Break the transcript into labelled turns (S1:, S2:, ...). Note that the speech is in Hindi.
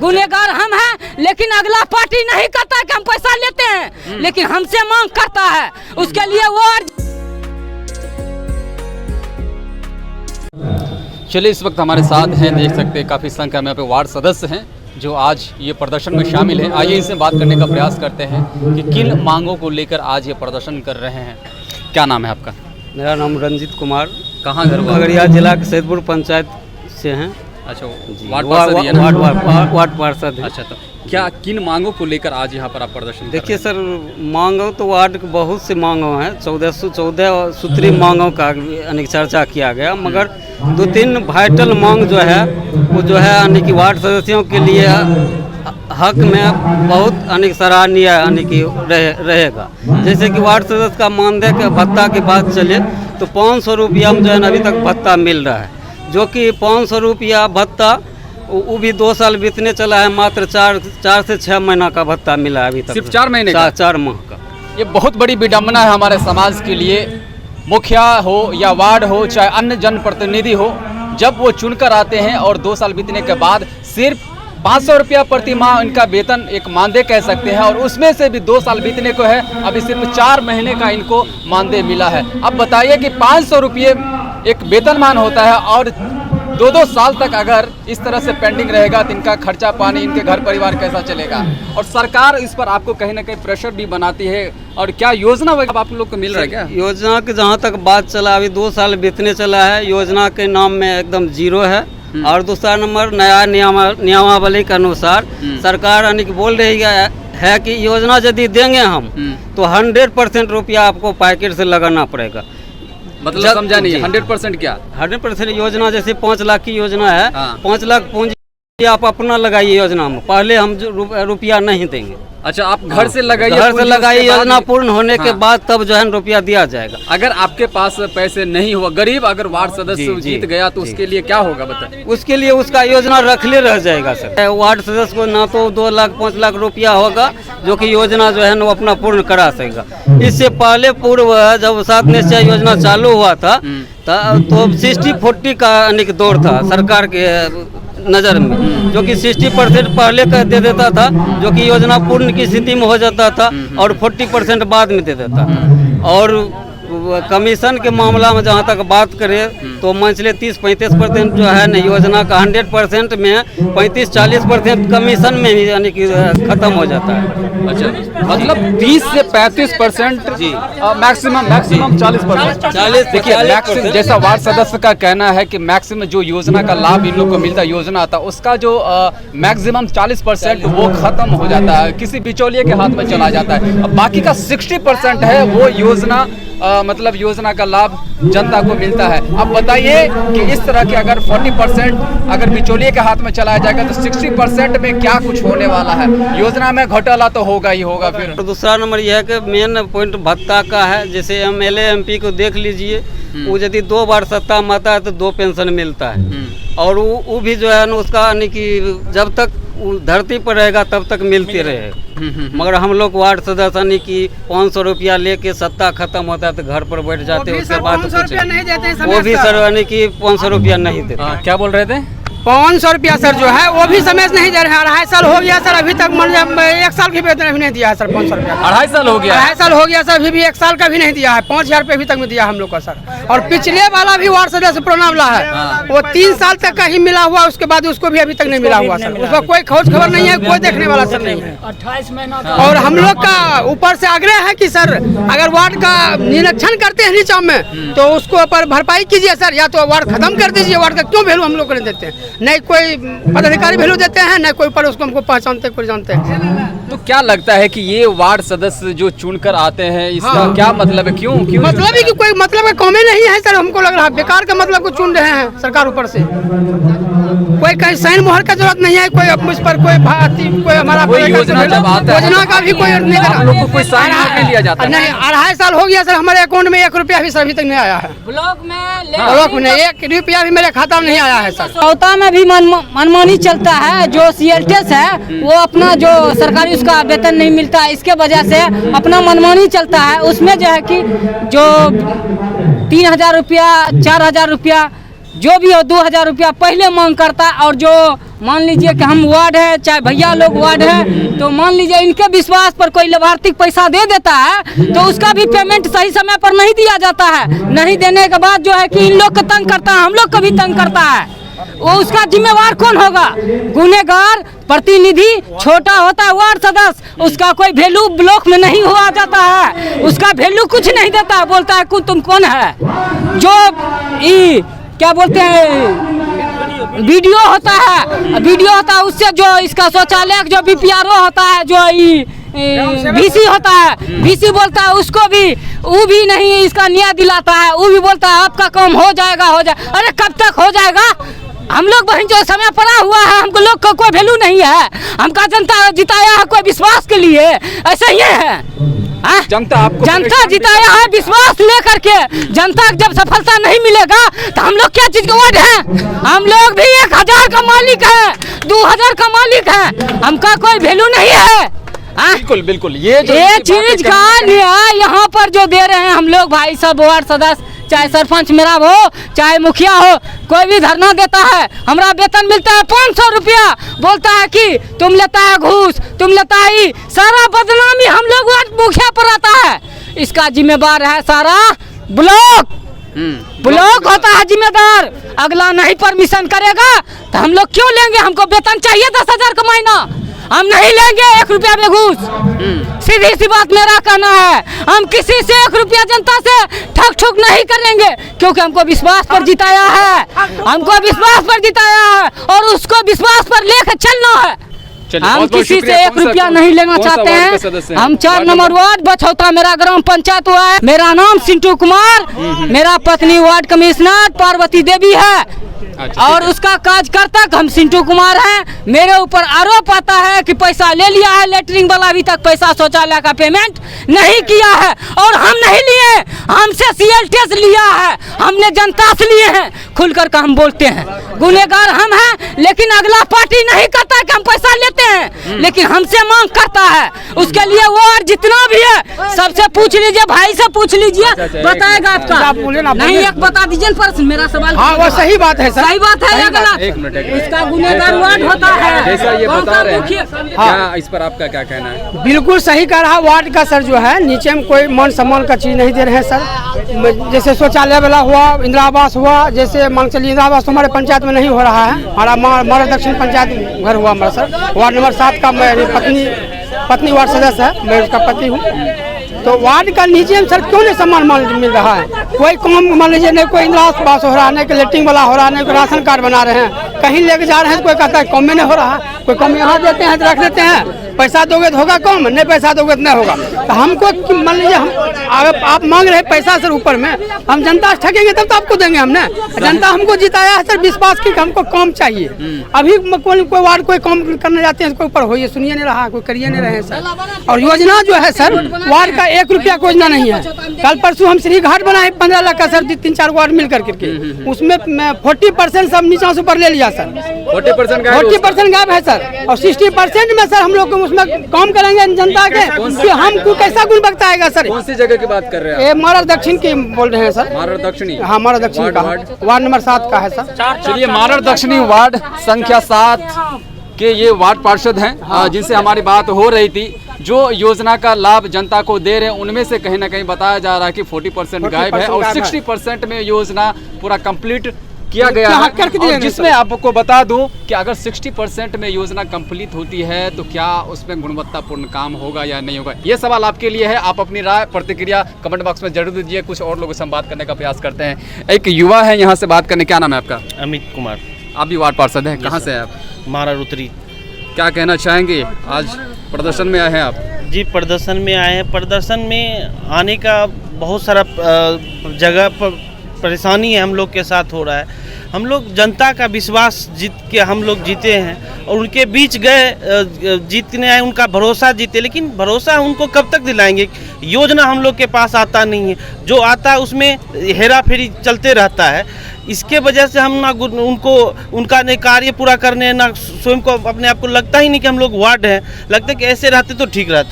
S1: गुनहगार हम हैं, लेकिन अगला पार्टी नहीं करता है कि हम पैसा लेते हैं, लेकिन हमसे मांग करता है, उसके लिए वो।
S2: चलिए, इस वक्त हमारे साथ हैं, देख सकते हैं काफ़ी संख्या में यहाँ पे वार्ड सदस्य हैं जो आज ये प्रदर्शन में शामिल हैं। आइए इनसे बात करने का प्रयास करते हैं कि किन मांगों को लेकर आज ये प्रदर्शन कर रहे हैं। क्या नाम है आपका?
S3: मेरा नाम रंजीत कुमार,
S2: कहाँ घर हुआ?
S3: खगड़िया जिला के सैदपुर पंचायत से हैं।
S2: अच्छा, वार्ड पार्षद ही है ना?
S3: वार्ड पार्षद है।
S2: अच्छा, तो क्या किन मांगों को लेकर आज यहाँ पर आप प्रदर्शन?
S3: देखिए सर, मांगों तो वार्ड के बहुत से मांगों हैं, 1414 सूत्री मांगों का अनेक चर्चा किया गया, मगर 2-3 वाइटल मांग जो है वो जो है अनेक वार्ड सदस्यों के लिए हक में बहुत अनेक सराहनीय अनेक रहेगा। जैसे कि वार्ड सदस्य का मानदेय के भत्ता की बात चले तो 500 रुपया में जो है अभी तक भत्ता मिल रहा है, जो कि 500 रुपया भत्ता वो भी 2 साल बीतने चला है, मात्र 4 से 6 महीना का भत्ता मिला है अभी तक।
S2: सिर्फ 4 महीने का?
S3: 4 माह का।
S2: ये बहुत बड़ी विडम्बना है हमारे समाज के लिए। मुखिया हो या वार्ड हो, चाहे अन्य जनप्रतिनिधि हो, जब वो चुनकर आते हैं और 2 साल बीतने के बाद सिर्फ 500 रुपया प्रति माह इनका वेतन एक मानदेय कह सकते हैं, और उसमें से भी 2 साल बीतने को है, अभी सिर्फ 4 महीने का इनको मानदेय मिला है। अब बताइए कि 500 रुपये एक वेतनमान होता है, और 2-2 साल तक अगर इस तरह से पेंडिंग रहेगा तो इनका खर्चा पानी, इनके घर परिवार कैसा चलेगा? और सरकार इस पर आपको कहीं ना कहीं प्रेशर भी बनाती है। और क्या योजना वगैरह आप लोग को मिल रहा है क्या?
S3: योजना की जहाँ तक बात चला, अभी 2 साल बीतने चला है, योजना के नाम में एकदम जीरो है। और दूसरा नंबर, नया नियमावली के अनुसार सरकार अनेक बोल रही है कि योजना यदि देंगे हम तो 100% रुपया आपको पैकेट से लगाना पड़ेगा।
S2: मतलब समझा नहीं, 100% क्या?
S3: 100% योजना जैसे 5 लाख की योजना है, 5 लाख पूंजी आप अपना लगाइए योजना में, पहले हम रुपया नहीं देंगे।
S2: अच्छा, आप घर से लगाइए?
S3: घर से लगाइए, योजना पूर्ण होने के बाद तब जो है रुपया दिया जाएगा।
S2: अगर आपके पास पैसे नहीं हुआ, गरीब अगर वार्ड सदस्य जीत गया तो उसके लिए क्या होगा बताइए?
S3: उसके लिए उसका योजना रखले रह जाएगा सर। वार्ड सदस्य को ना तो 2 लाख 5 लाख रुपया होगा जो कि योजना जो है वो अपना पूर्ण करा सकेगा। इससे पहले पूर्व जब 7 निश्चय योजना चालू हुआ था तो 60-40 का अनेक दौर था सरकार के नज़र में, जो कि 60% पहले का दे देता था, जो कि योजना पूर्ण की स्थिति में हो जाता था, और 40% बाद में दे देता था। और कमीशन के मामला में जहाँ तक बात करें तो मंथली 30-35% जो है न योजना का 100% में 35-40% कमीशन में ही यानी कि खत्म हो जाता है।
S2: अच्छा, मतलब 30 से 35% जी, मैक्सिमम 40%। देखिए, मैक्सिमम जैसा वार्ड सदस्य का कहना है कि मैक्सिमम जो योजना का लाभ इन लोग को मिलता है, योजना आता है उसका जो मैक्सिमम 40% वो खत्म हो जाता है, किसी बिचौलिए के हाथ में चला जाता है। अब बाकी का 60% है वो योजना मतलब योजना का लाभ जनता को मिलता है। अब बताइए कि इस तरह के अगर 40% अगर बिचौलिए के हाथ में चलाया जाएगा तो 60% में क्या कुछ होने वाला है? योजना में घोटाला तो होगा ही होगा। फिर
S3: दूसरा नंबर यह है कि मेन पॉइंट भत्ता का है। जैसे MLA MP को देख लीजिए, वो यदि 2 बार सत्ता में आता है तो 2 पेंशन मिलता है, और वो भी जो है ना उसका यानी कि जब तक धरती पर रहेगा तब तक मिलती रहेगा। मगर हम लोग वार्ड सदस्य यानी कि 500 रुपया लेके सत्ता खत्म होता है तो घर पर बैठ जाते हैं, उसके बाद वो भी सर यानी कि 500 रुपया नहीं देते।
S2: क्या बोल रहे थे?
S4: 500 रुपया सर जो है वो भी समय से नहीं दे रहे हैं। 2.5 साल हो गया सर, अभी तक 1 साल की वेतन अभी नहीं दिया है सर। 500 रुपया
S2: 2.5 साल हो गया?
S4: 2.5 साल हो गया सर, अभी भी 1 साल का भी नहीं दिया है। 5,000 रुपये अभी तक में दिया हम लोग का सर। और पिछले वाला भी वार्ड सदस्य पुराना वाला है, वो 3 साल तक का ही मिला हुआ, उसके बाद उसको भी अभी तक नहीं मिला हुआ सर। उसका कोई खोज खबर नहीं है, कोई देखने वाला सर नहीं है।
S1: 28 महीना।
S4: और हम लोग का ऊपर से आग्रह है कि सर अगर वार्ड का निरीक्षण करते हैं नीचा में तो उसको ऊपर भरपाई कीजिए सर, या तो वार्ड खत्म कर दीजिए। वार्ड का क्यों वैल्यू हम लोग को नहीं देते हैं? नहीं कोई पदाधिकारी वैल्यू देते हैं, न कोई पर उसको हमको पहचानते कोई जानते हैं।
S2: तो क्या लगता है कि ये वार्ड सदस्य जो चुनकर आते हैं इसका क्या मतलब है? क्यों
S4: मतलब है कि कोई मतलब का काम ही नहीं है सर। हमको लग रहा है बेकार का मतलब को चुन रहे हैं सरकार ऊपर से। कोई कहीं साइन मोहर का जरूरत नहीं है, कोई उस पर कोई हमारा
S2: योजना जब आता है
S4: योजना का भी कोई
S2: आप लोग को कोई साइन नहीं लिया जाता?
S4: नहीं, 2.5 साल हो गया सर, हमारे अकाउंट में 1 रुपया भी सर अभी तक नहीं आया है।
S1: ब्लॉक में
S4: 1 रुपया भी मेरे खाता में नहीं आया है सर।
S1: सौता में भी मनमानी चलता है। जो CLTS है वो अपना जो सरकारी उसका वेतन नहीं मिलता है, इसके वजह से अपना मनमानी चलता है। उसमें जो है कि जो 3,000 रुपया 4,000 रुपया जो भी हो 2,000 रुपया पहले मांग करता है, और जो मान लीजिए कि हम वार्ड है, चाहे भैया लोग वार्ड है, तो मान लीजिए इनके विश्वास पर कोई लाभार्थी पैसा दे देता है तो उसका भी पेमेंट सही समय पर नहीं दिया जाता है। नहीं देने के बाद जो है कि इन लोग को तंग करता है, हम लोग को भी तंग करता है। वो उसका जिम्मेवार कौन होगा? गुनहगार प्रतिनिधि छोटा होता है वार्ड सदस्य, उसका कोई वैल्यू ब्लॉक में नहीं हुआ जाता है, उसका वैल्यू कुछ नहीं देता है। बोलता है तुम कौन है? जो क्या बोलते हैं वीडियो होता है, उससे जो इसका शौचालय जो बीपीआरओ होता है, जो बीसी होता है, बीसी बोलता है उसको भी, वो भी नहीं इसका न्याय दिलाता है। वो भी बोलता है आपका काम हो जाएगा। अरे कब तक हो जाएगा? हम लोग बहन जो समय पड़ा हुआ है, हमको लोग का कोई वैल्यू नहीं है। हमका जनता जिताया है कोई विश्वास के लिए, ऐसा ही है। जनता जिताया है विश्वास लेकर के। जनता जब सफलता नहीं मिलेगा तो हम लोग क्या चीज का वार्ड है? हम लोग भी 1000 का मालिक है, 2000 का मालिक है, हमका कोई वैल्यू नहीं है।
S2: बिल्कुल बिल्कुल, ये
S1: चीज का न्याय यहाँ पर जो दे रहे हैं हम लोग भाई सब वार्ड सदस्य, चाहे सरपंच मेरा हो, चाहे मुखिया हो, कोई भी धरना देता है, हमारा वेतन मिलता है 500 रुपया, बोलता है कि तुम लेता है घूस, तुम लेता है, सारा बदनामी हम लोग मुखिया पर आता है। इसका जिम्मेदार है सारा ब्लॉक होता है जिम्मेदार। अगला नहीं परमिशन करेगा तो हम लोग क्यों लेंगे? हमको वेतन चाहिए 10,000 का महीना, हम नहीं लेंगे 1 रुपया में घूस। सीधी सी बात मेरा कहना है, हम किसी से 1 रुपया जनता से ठग ठुक नहीं करेंगे, क्योंकि हमको विश्वास पर जिताया है, हमको विश्वास पर जिताया है और उसको विश्वास पर लेकर चलना है। हम किसी से 1 रुपया नहीं लेना चाहते हैं। हम 4 नंबर वार्ड बछौता मेरा ग्राम पंचायत हुआ है। मेरा नाम सिंटू कुमार, मेरा पत्नी वार्ड कमिश्नर पार्वती देवी है और उसका कार्यकर्ता हम सिंटू कुमार हैं। मेरे ऊपर आरोप आता है कि पैसा ले लिया है लेटरिंग वाला, अभी तक पैसा शौचालय का पेमेंट नहीं किया है और हम नहीं लिए, हमसे CLTS लिया है, हमने जनता से लिए हैं। खुलकर का हम बोलते हैं, गुनहगार हम हैं, लेकिन अगला पार्टी नहीं करता है कि हम पैसा लेते हैं, लेकिन हमसे मांग करता है। उसके लिए वार्ड जितना भी है सबसे पूछ लीजिए, भाई से पूछ लीजिए, बताएगा आपका। नहीं एक बता दीजिए पर्सन, मेरा सवाल।
S4: हाँ वो सही बात है,
S1: सही बात है या गलत? इसका गुनहगार वार्ड होता है
S2: जैसा ये बता रहे हैं। हाँ, इस पर आपका क्या कहना है?
S4: बिल्कुल सही कह रहा वार्ड का सर। जो है नीचे में कोई मान सम्मान का चीज नहीं दे रहे हैं सर। जैसे शौचालय वाला हुआ, इंदिरा आवास हुआ, जैसे मान चलिए इंदिरा आवास हमारे पंचायत में नहीं हो रहा है। हमारा दक्षिण पंचायत घर हुआ हमारा सर, वार्ड नंबर 7 का मेरी पत्नी वार्ड सदस्य है, मैं उसका पति हूँ। तो वार्ड का नीचे में सर क्यों नहीं सम्मान मिल रहा है? कोई काम मान लीजिए नहीं, कोई इंदिरा आवास हो रहा है, नहीं कोई लेटरिंग वाला हो रहा है, नहीं कोई राशन कार्ड बना रहे हैं, कहीं लेके जा रहे हैं तो कोई कहता है कम में नहीं हो रहा है, कोई कम यहाँ देते हैं तो रख देते हैं, पैसा दोगे तो होगा कम, नहीं पैसा दोगे तो नहीं होगा। तो हमको मान लीजिए हम आप मांग रहे पैसा सर ऊपर में, हम जनता से ठगेंगे तब तो आपको देंगे हमने। जनता हमको जिताया है सर विश्वास की, हमको काम चाहिए। अभी कोई वार्ड कोई काम करने जाते हैं, कोई ऊपर हो, ये सुनिए नहीं रहा, कोई करिए नहीं रहे सर। और योजना जो है सर वार्ड का 1 रुपया की योजना नहीं है। कल परसों हम श्री घाट बनाए 15 लाख का सर, 3-4 वार्ड मिल करके, उसमें 40% सब नीचा से ऊपर ले लिया सर। 40% गायब है सर, और 60% में सर हम लोग उसमें काम करेंगे जनता के कि हमको कैसा गुण बकता है सर।
S2: कौन सी जगह की बात कर रहे हैं?
S4: ये मारा दक्षिण की बोल रहे हैं सर।
S2: मारड़ दक्षिणी?
S4: हाँ मारा दक्षिण का वार्ड नंबर 7 का है सर।
S2: चलिए, मारड़ दक्षिणी वार्ड संख्या 7 के ये वार्ड पार्षद हैं, जिनसे हमारी बात हो रही थी। जो योजना का लाभ जनता को दे रहे हैं उनमें से कहीं ना कहीं बताया जा रहा है कि 40% गायब है और 60% में योजना पूरा कंप्लीट किया गया है। जिसमें आपको बता दूं कि अगर 60% में योजना कंप्लीट होती है तो क्या उसमें गुणवत्तापूर्ण काम होगा या नहीं होगा, ये सवाल आपके लिए है। आप अपनी राय प्रतिक्रिया कमेंट बॉक्स में जरूर दीजिए। कुछ और लोगों से हम बात करने का प्रयास करते हैं। एक युवा है यहाँ से बात करने, क्या नाम है आपका?
S5: अमित कुमार।
S2: आप भी वार्ड पार्षद हैं, कहाँ से हैं आप?
S5: मारड़ उत्तरी।
S2: क्या कहना चाहेंगे, आज प्रदर्शन में आए हैं आप?
S5: जी प्रदर्शन में आए हैं। प्रदर्शन में आने का बहुत सारा जगह पर परेशानी है हम लोग के साथ हो रहा है। हम लोग जनता का विश्वास जीत के हम लोग जीते हैं और उनके बीच गए, जीतने आए, उनका भरोसा जीते, लेकिन भरोसा उनको कब तक दिलाएंगे? योजना हम लोग के पास आता नहीं है, जो आता है उसमें हेरा फेरी चलते रहता है। इसके वजह से हम ना उनको उनका ने कार्य पूरा करने, ना स्वयं को अपने आप को लगता ही नहीं कि हम लोग वार्ड हैं, लगता है कि ऐसे रहते तो ठीक रहता।